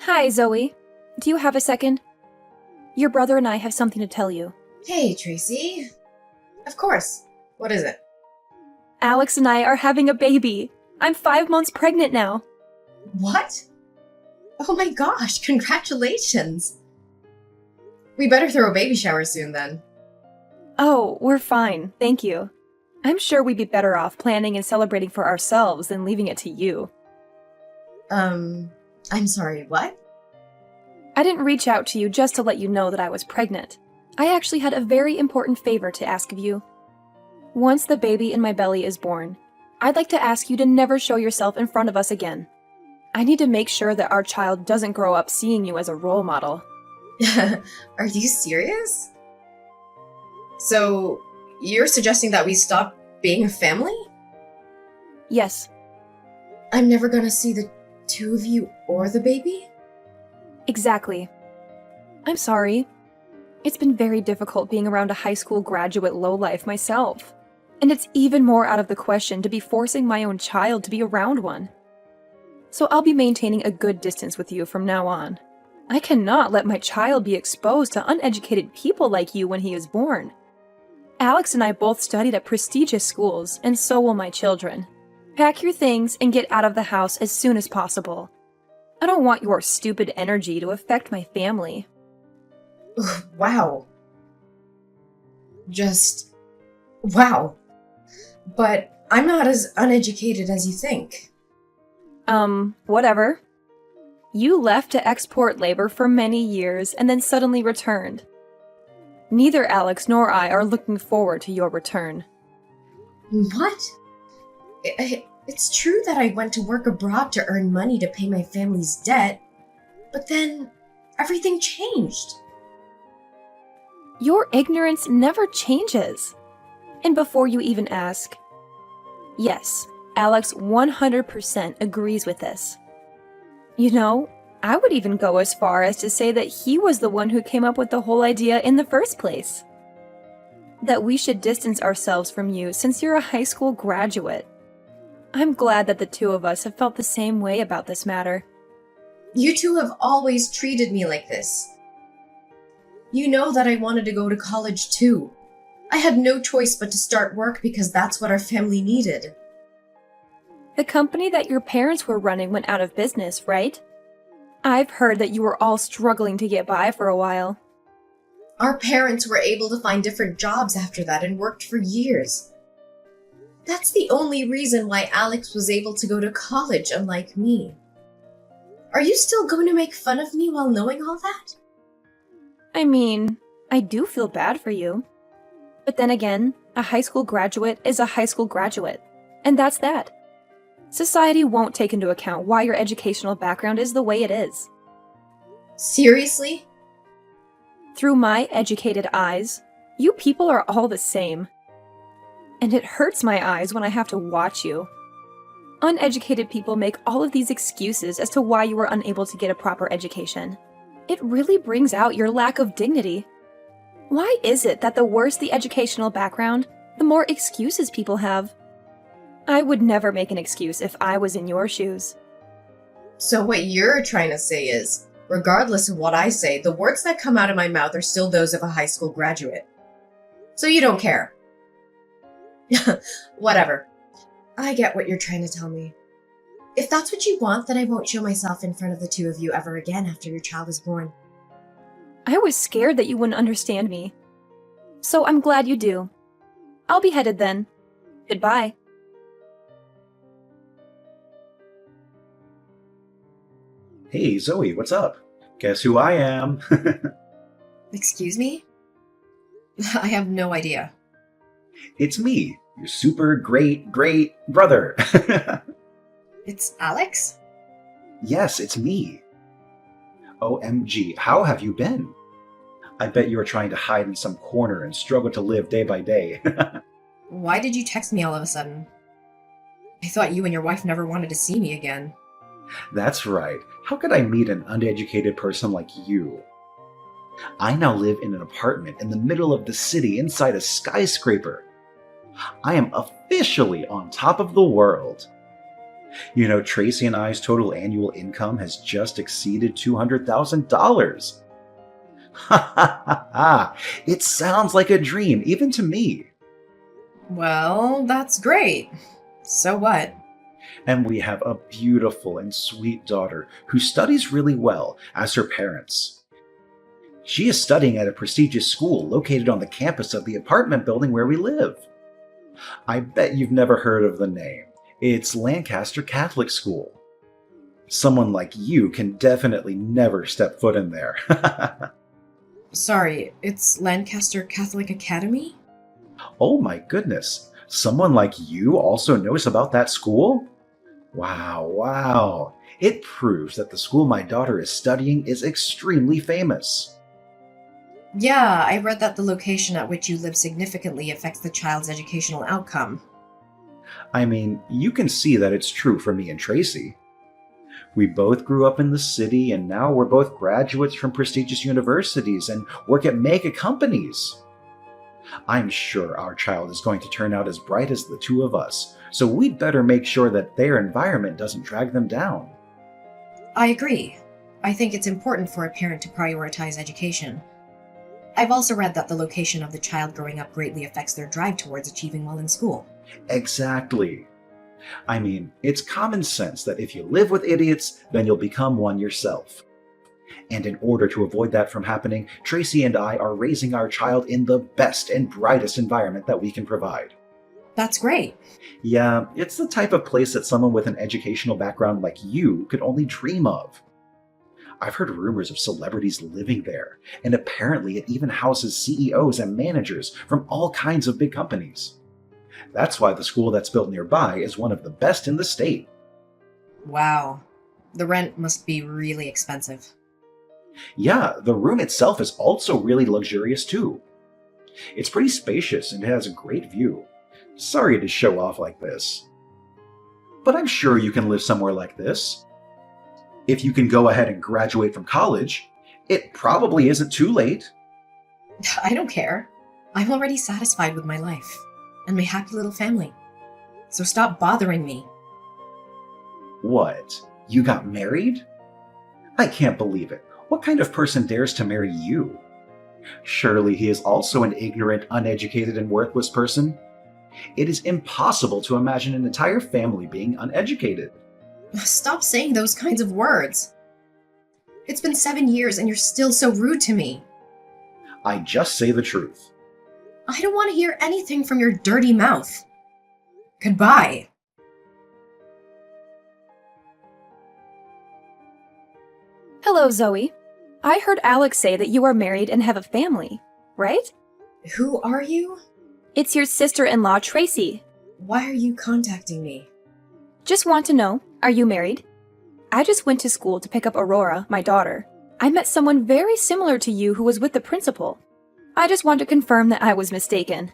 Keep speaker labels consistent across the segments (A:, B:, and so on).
A: Hi, Zoe. Do you have a second? Your brother and I have something to tell you.
B: Hey, Tracy. Of course. What is it?
A: Alex and I are having a baby. I'm 5 months pregnant now.
B: What? Oh my gosh, congratulations! We better throw a baby shower soon then.
A: Oh, we're fine, thank you. I'm sure we'd be better off planning and celebrating for ourselves than leaving it to you.
B: I'm sorry, what?
A: I didn't reach out to you just to let you know that I was pregnant. I actually had a very important favor to ask of you. Once the baby in my belly is born, I'd like to ask you to never show yourself in front of us again. I need to make sure that our child doesn't grow up seeing you as a role model.
B: Are you serious? So, you're suggesting that we stop being a family?
A: Yes,
B: I'm never gonna see the two of you or the baby?
A: exactly. I'm sorry. It's been very difficult being around a high school graduate lowlife myself. And it's even more out of the question to be forcing my own child to be around one. So I'll be maintaining a good distance with you from now on. I cannot let my child be exposed to uneducated people like you when he is born. Alex and I both studied at prestigious schools, and so will my children. Pack your things and get out of the house as soon as possible. I don't want your stupid energy to affect my family.
B: Wow. Just. Wow. But I'm not as uneducated as you think.
A: Whatever. You left to export labor for many years and then suddenly returned. Neither Alex nor I are looking forward to your return.
B: What? It's true that I went to work abroad to earn money to pay my family's debt, but then everything changed.
A: Your ignorance never changes. And before you even ask, yes, Alex 100% agrees with this. You know, I would even go as far as to say that he was the one who came up with the whole idea in the first place. That we should distance ourselves from you since you're a high school graduate. I'm glad that the two of us have felt the same way about this matter.
B: You two have always treated me like this. You know that I wanted to go to college too. I had no choice but to start work because that's what our family needed.
A: The company that your parents were running went out of business, right? I've heard that you were all struggling to get by for a while.
B: Our parents were able to find different jobs after that and worked for years. That's the only reason why Alex was able to go to college, unlike me. Are you still going to make fun of me while knowing all that?
A: I mean, I do feel bad for you. But then again, a high school graduate is a high school graduate. And that's that. Society won't take into account why your educational background is the way it is.
B: Seriously?
A: Through my educated eyes, you people are all the same. And it hurts my eyes when I have to watch you. Uneducated people make all of these excuses as to why you were unable to get a proper education. It really brings out your lack of dignity. Why is it that the worse the educational background, the more excuses people have? I would never make an excuse if I was in your shoes.
B: So what you're trying to say is, regardless of what I say, the words that come out of my mouth are still those of a high school graduate. So you don't care. Whatever. I get what you're trying to tell me. If that's what you want, then I won't show myself in front of the two of you ever again after your child is born.
A: I was scared that you wouldn't understand me. So I'm glad you do. I'll be headed then. Goodbye.
C: Hey, Zoe, what's up? Guess who I am?
B: Excuse me? I have no idea.
C: It's me, your super great brother.
B: It's Alex?
C: Yes, it's me. OMG, how have you been? I bet you were trying to hide in some corner and struggle to live day by day.
B: Why did you text me all of a sudden? I thought you and your wife never wanted to see me again.
C: That's right. How could I meet an uneducated person like you? I now live in an apartment in the middle of the city inside a skyscraper. I am officially on top of the world. You know, Tracy and I's total annual income has just exceeded $200,000. Ha ha ha ha! It sounds like a dream, even to me.
B: Well, that's great. So what?
C: And we have a beautiful and sweet daughter who studies really well, as her parents. She is studying at a prestigious school located on the campus of the apartment building where we live. I bet you've never heard of the name. It's Lancaster Catholic School. Someone like you can definitely never step foot in there.
B: Sorry, it's Lancaster Catholic Academy?
C: Oh my goodness. Someone like you also knows about that school? Wow, wow. It proves that the school my daughter is studying is extremely famous.
B: Yeah, I read that the location at which you live significantly affects the child's educational outcome.
C: I mean, you can see that it's true for me and Tracy. We both grew up in the city, and now we're both graduates from prestigious universities and work at mega companies. I'm sure our child is going to turn out as bright as the two of us, so we'd better make sure that their environment doesn't drag them down.
B: I agree. I think it's important for a parent to prioritize education. I've also read that the location of the child growing up greatly affects their drive towards achieving well in school.
C: Exactly. I mean, it's common sense that if you live with idiots, then you'll become one yourself. And in order to avoid that from happening, Tracy and I are raising our child in the best and brightest environment that we can provide.
B: That's great.
C: Yeah, it's the type of place that someone with an educational background like you could only dream of. I've heard rumors of celebrities living there, and apparently it even houses CEOs and managers from all kinds of big companies. That's why the school that's built nearby is one of the best in the state.
B: Wow. The rent must be really expensive.
C: Yeah, the room itself is also really luxurious too. It's pretty spacious and has a great view. Sorry to show off like this. But I'm sure you can live somewhere like this. If you can go ahead and graduate from college, it probably isn't too late.
B: I don't care. I'm already satisfied with my life and my happy little family. So stop bothering me.
C: What? You got married? I can't believe it. What kind of person dares to marry you? Surely he is also an ignorant, uneducated, and worthless person. It is impossible to imagine an entire family being uneducated.
B: Stop saying those kinds of words. It's been 7 years and you're still so rude to me.
C: I just say the truth.
B: I don't want to hear anything from your dirty mouth. Goodbye.
A: Hello, Zoe. I heard Alex say that you are married and have a family, right?
B: Who are you?
A: It's your sister-in-law, Tracy.
B: Why are you contacting me?
A: Just want to know, are you married? I just went to school to pick up Aurora, my daughter. I met someone very similar to you who was with the principal. I just want to confirm that I was mistaken.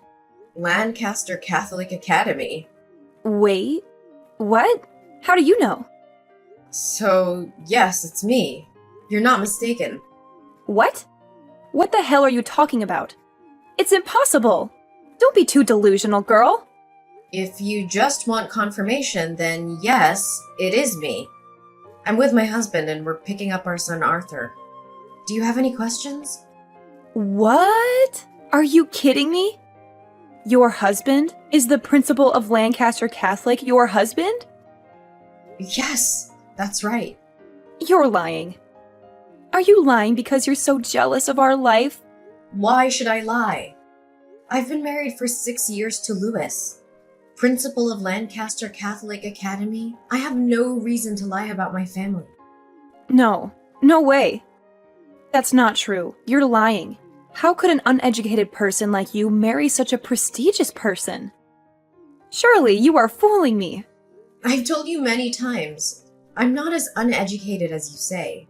B: Lancaster Catholic Academy.
A: Wait, what? How do you know?
B: So, yes, it's me. You're not mistaken.
A: What? What the hell are you talking about? It's impossible! Don't be too delusional, girl!
B: If you just want confirmation, then yes, it is me. I'm with my husband and we're picking up our son Arthur. Do you have any questions?
A: What? Are you kidding me? Your husband? Is the principal of Lancaster Catholic your husband?
B: Yes, that's right.
A: You're lying. Are you lying because you're so jealous of our life?
B: Why should I lie? I've been married for 6 years to Lewis, principal of Lancaster Catholic Academy. I have no reason to lie about my family.
A: No way. That's not true. You're lying. How could an uneducated person like you marry such a prestigious person? Surely you are fooling me.
B: I've told you many times, I'm not as uneducated as you say.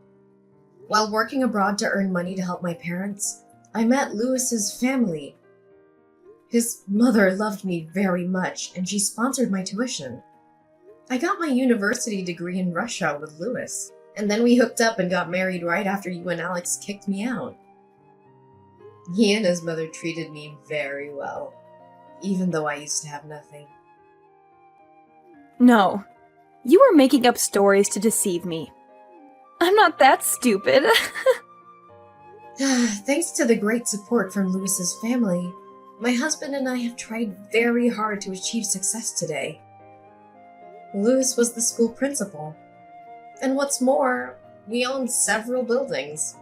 B: While working abroad to earn money to help my parents, I met Lewis's family. His mother loved me very much, and she sponsored my tuition. I got my university degree in Russia with Lewis, and then we hooked up and got married right after you and Alex kicked me out. He and his mother treated me very well, even though I used to have nothing.
A: No. You are making up stories to deceive me. I'm not that stupid.
B: Thanks to the great support from Lewis's family, my husband and I have tried very hard to achieve success today. Lewis was the school principal. And what's more, we own several buildings.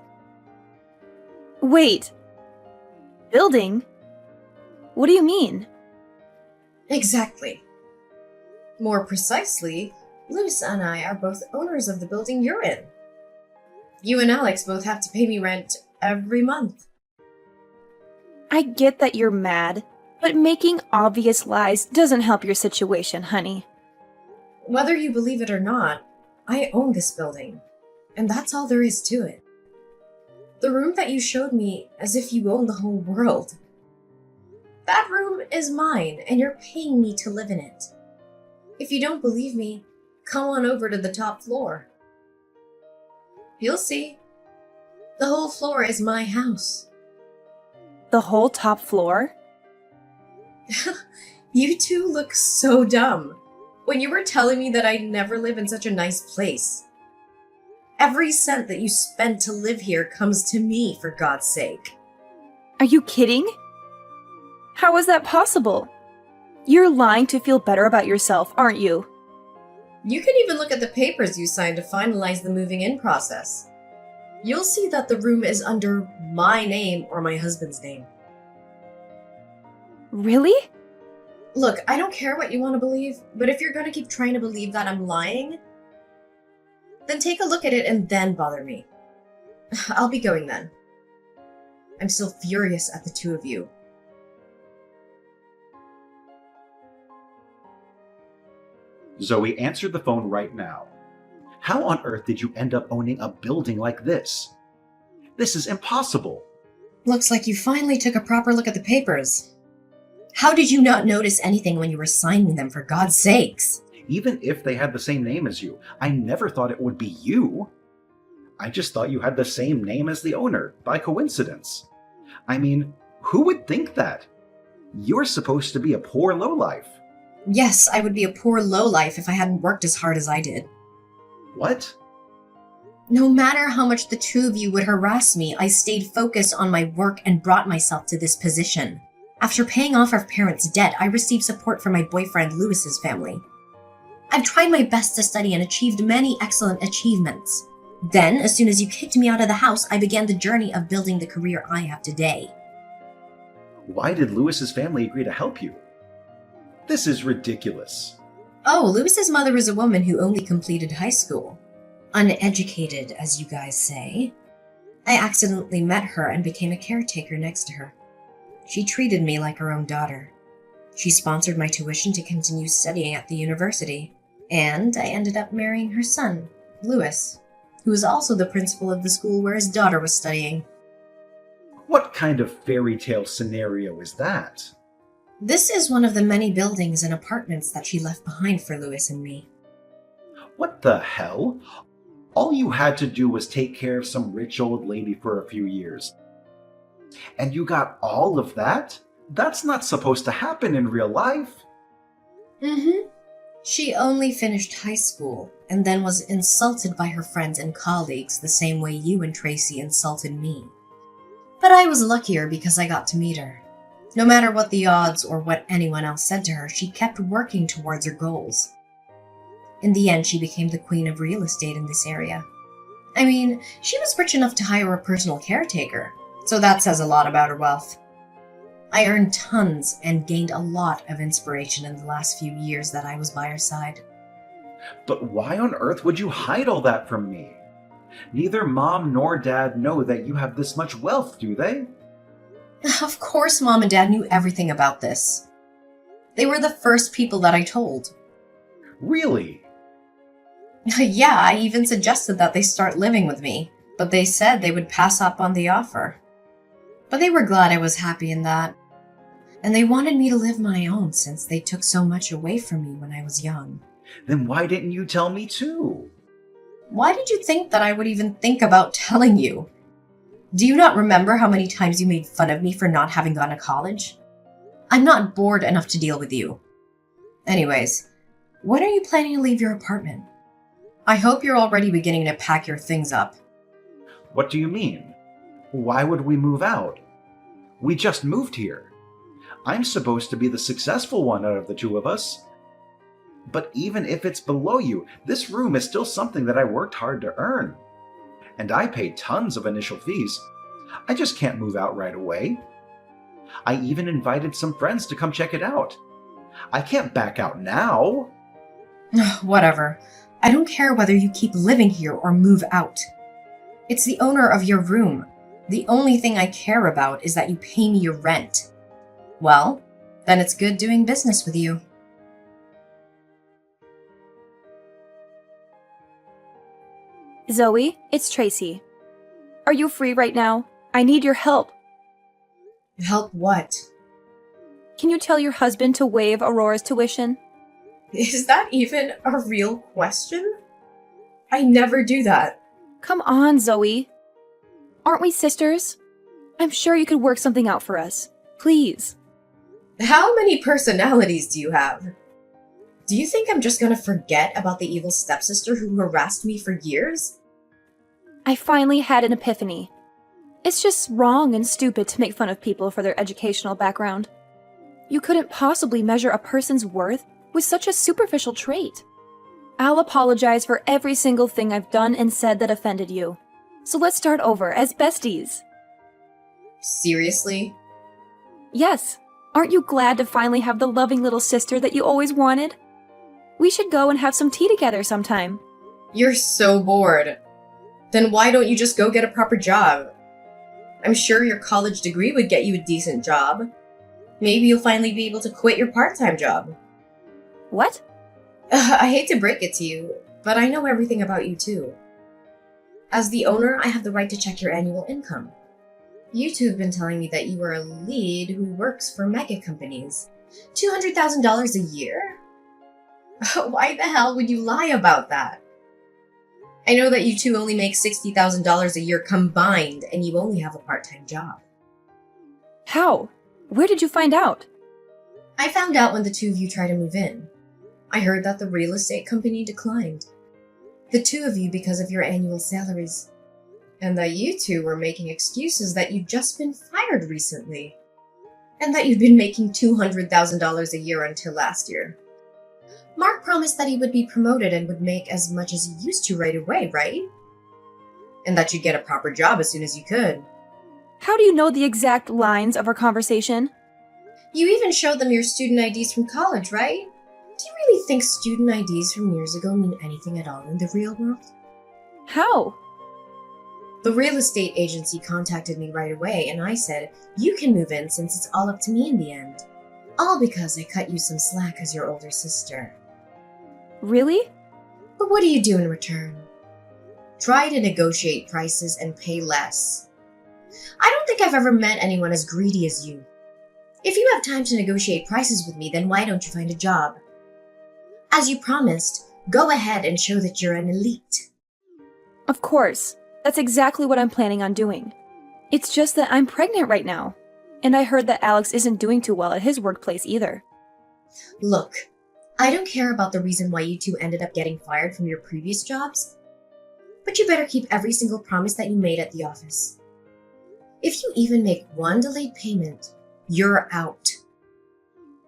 A: Wait. Building? What do you mean?
B: Exactly. More precisely, Lewis and I are both owners of the building you're in. You and Alex both have to pay me rent every month.
A: I get that you're mad, but making obvious lies doesn't help your situation, honey.
B: Whether you believe it or not, I own this building, and that's all there is to it. The room that you showed me as if you own the whole world. That room is mine, and you're paying me to live in it. If you don't believe me, come on over to the top floor. You'll see. The whole floor is my house.
A: The whole top floor?
B: You two look so dumb when you were telling me that I'd never live in such a nice place. Every cent that you spent to live here comes to me, for God's sake.
A: Are you kidding? How is that possible? You're lying to feel better about yourself, aren't you?
B: You can even look at the papers you signed to finalize the moving in process. You'll see that the room is under my name or my husband's name.
A: Really?
B: Look, I don't care what you want to believe, but if you're going to keep trying to believe that I'm lying, then take a look at it and then bother me. I'll be going then. I'm still furious at the two of you.
C: Zoe, answer the phone right now. How on earth did you end up owning a building like this? This is impossible.
B: Looks like you finally took a proper look at the papers. How did you not notice anything when you were signing them, for God's sakes?
C: Even if they had the same name as you, I never thought it would be you. I just thought you had the same name as the owner, by coincidence. I mean, who would think that? You're supposed to be a poor lowlife.
B: Yes, I would be a poor lowlife if I hadn't worked as hard as I did.
C: What?
B: No matter how much the two of you would harass me, I stayed focused on my work and brought myself to this position. After paying off our parents' debt, I received support from my boyfriend Lewis's family. I've tried my best to study and achieved many excellent achievements. Then, as soon as you kicked me out of the house, I began the journey of building the career I have today.
C: Why did Lewis's family agree to help you? This is ridiculous.
B: Oh, Lewis's mother is a woman who only completed high school. Uneducated, as you guys say. I accidentally met her and became a caretaker next to her. She treated me like her own daughter. She sponsored my tuition to continue studying at the university, and I ended up marrying her son, Lewis, who is also the principal of the school where his daughter was studying.
C: What kind of fairy tale scenario is that?
B: This is one of the many buildings and apartments that she left behind for Lewis and me.
C: What the hell? All you had to do was take care of some rich old lady for a few years. And you got all of that? That's not supposed to happen in real life.
B: She only finished high school and then was insulted by her friends and colleagues the same way you and Tracy insulted me. But I was luckier because I got to meet her. No matter what the odds or what anyone else said to her, she kept working towards her goals. In the end, she became the queen of real estate in this area. I mean, she was rich enough to hire a personal caretaker, so that says a lot about her wealth. I earned tons and gained a lot of inspiration in the last few years that I was by her side.
C: But why on earth would you hide all that from me? Neither Mom nor Dad know that you have this much wealth, do they?
B: Of course Mom and Dad knew everything about this. They were the first people that I told.
C: Really?
B: Yeah, I even suggested that they start living with me, but they said they would pass up on the offer. But they were glad I was happy in that. And they wanted me to live my own since they took so much away from me when I was young.
C: Then why didn't you tell me too?
B: Why did you think that I would even think about telling you? Do you not remember how many times you made fun of me for not having gone to college? I'm not bored enough to deal with you. Anyways, When are you planning to leave your apartment? I hope you're already beginning to pack your things up.
C: What do you mean? Why would we move out? We just moved here. I'm supposed to be the successful one out of the two of us. But even if it's below you, this room is still something that I worked hard to earn. And I paid tons of initial fees. I just can't move out right away. I even invited some friends to come check it out. I can't back out now.
B: Whatever. I don't care whether you keep living here or move out. It's the owner of your room. The only thing I care about is that you pay me your rent. Well, then it's good doing business with you.
A: Zoe, it's Tracy. Are you free right now? I need your help.
B: Help what?
A: Can you tell your husband to waive Aurora's tuition?
B: Is that even a real question? I never do that.
A: Come on, Zoe. Aren't we sisters? I'm sure you could work something out for us. Please.
B: How many personalities do you have? Do you think I'm just gonna forget about the evil stepsister who harassed me for years?
A: I finally had an epiphany. It's just wrong and stupid to make fun of people for their educational background. You couldn't possibly measure a person's worth with such a superficial trait. I'll apologize for every single thing I've done and said that offended you. So let's start over as besties.
B: Seriously?
A: Yes. Aren't you glad to finally have the loving little sister that you always wanted? We should go and have some tea together sometime.
B: You're so bored. Then why don't you just go get a proper job? I'm sure your college degree would get you a decent job. Maybe you'll finally be able to quit your part-time job.
A: What?
B: I hate to break it to you, but I know everything about you too. As the owner, I have the right to check your annual income. You two have been telling me that you are a lead who works for mega companies. $200,000 a year? Why the hell would you lie about that? I know that you two only make $60,000 a year combined, and you only have a part-time job.
A: How? Where did you find out?
B: I found out when the two of you tried to move in. I heard that the real estate company declined. The two of you because of your annual salaries. And that you two were making excuses that you'd just been fired recently. And that you'd been making $200,000 a year until last year. Mark promised that he would be promoted and would make as much as he used to right away, right? And that you'd get a proper job as soon as you could.
A: How do you know the exact lines of our conversation?
B: You even showed them your student IDs from college, right? Do you really think student IDs from years ago mean anything at all in the real world?
A: How?
B: The real estate agency contacted me right away, and I said, you can move in since it's all up to me in the end. All because I cut you some slack as your older sister.
A: Really?
B: But what do you do in return? Try to negotiate prices and pay less. I don't think I've ever met anyone as greedy as you. If you have time to negotiate prices with me, then why don't you find a job? As you promised, go ahead and show that you're an elite.
A: Of course. That's exactly what I'm planning on doing. It's just that I'm pregnant right now. And I heard that Alex isn't doing too well at his workplace either.
B: Look, I don't care about the reason why you two ended up getting fired from your previous jobs, but you better keep every single promise that you made at the office. If you even make one delayed payment, you're out.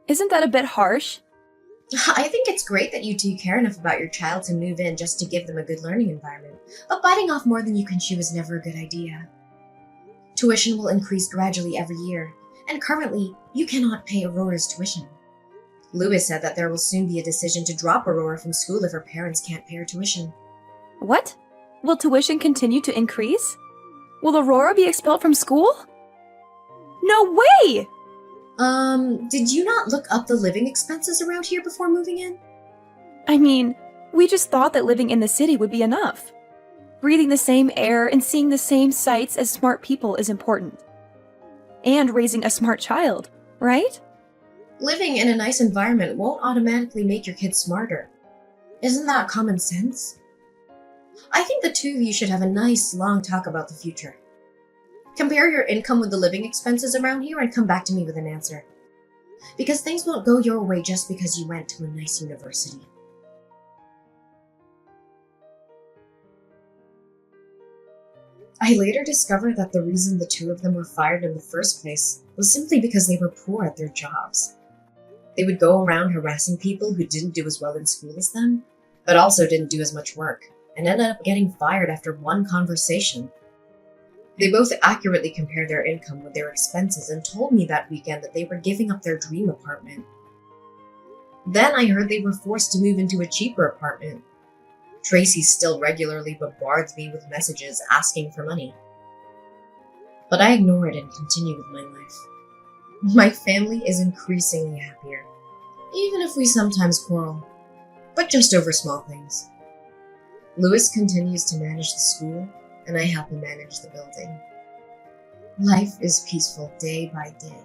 A: Isn't that a bit harsh?
B: I think it's great that you two care enough about your child to move in just to give them a good learning environment, but biting off more than you can chew is never a good idea. Tuition will increase gradually every year, and currently, you cannot pay Aurora's tuition. Lewis said that there will soon be a decision to drop Aurora from school if her parents can't pay her tuition.
A: What? Will tuition continue to increase? Will Aurora be expelled from school? No way!
B: Did you not look up the living expenses around here before moving in?
A: I mean, we just thought that living in the city would be enough. Breathing the same air and seeing the same sights as smart people is important. And raising a smart child, right?
B: Living in a nice environment won't automatically make your kids smarter. Isn't that common sense? I think the two of you should have a nice, long talk about the future. Compare your income with the living expenses around here and come back to me with an answer. Because things won't go your way just because you went to a nice university. I later discovered that the reason the two of them were fired in the first place was simply because they were poor at their jobs. They would go around harassing people who didn't do as well in school as them, but also didn't do as much work, and ended up getting fired after one conversation. They both accurately compared their income with their expenses and told me that weekend that they were giving up their dream apartment. Then I heard they were forced to move into a cheaper apartment. Tracy still regularly bombards me with messages asking for money. But I ignore it and continue with my life. My family is increasingly happier, even if we sometimes quarrel, but just over small things. Lewis continues to manage the school, and I help him manage the building. Life is peaceful day by day.